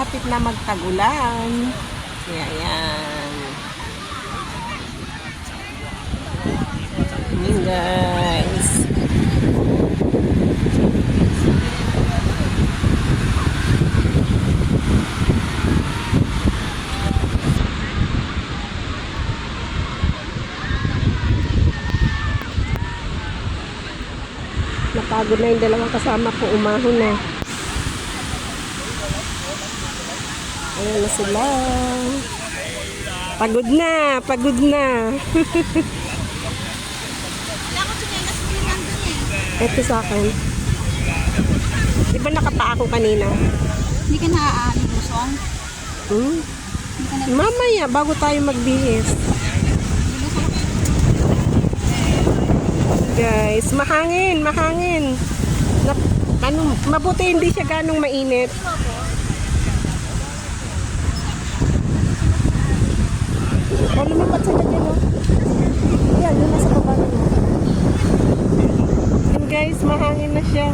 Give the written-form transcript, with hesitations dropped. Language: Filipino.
malapit na magtagulan. Kaya yan. Yan guys. Napagod na yung dalawang kasama ko, umahon na. Ayan na sila. Pagod na, pagod na. Wala ko chinelas mo yung nandun eh. Ito sa akin. Di ba nakapa ako kanina? Hindi ka naaanilusong? Hmm? Hindi ka na Mamaya, bago tayo magbihis. Guys, mahangin, mahangin. Mabuti hindi siya ganong mainit. O, lumipat sa dyan, no? Yan, yun nasa baba na. Yan guys, mahangin na siya.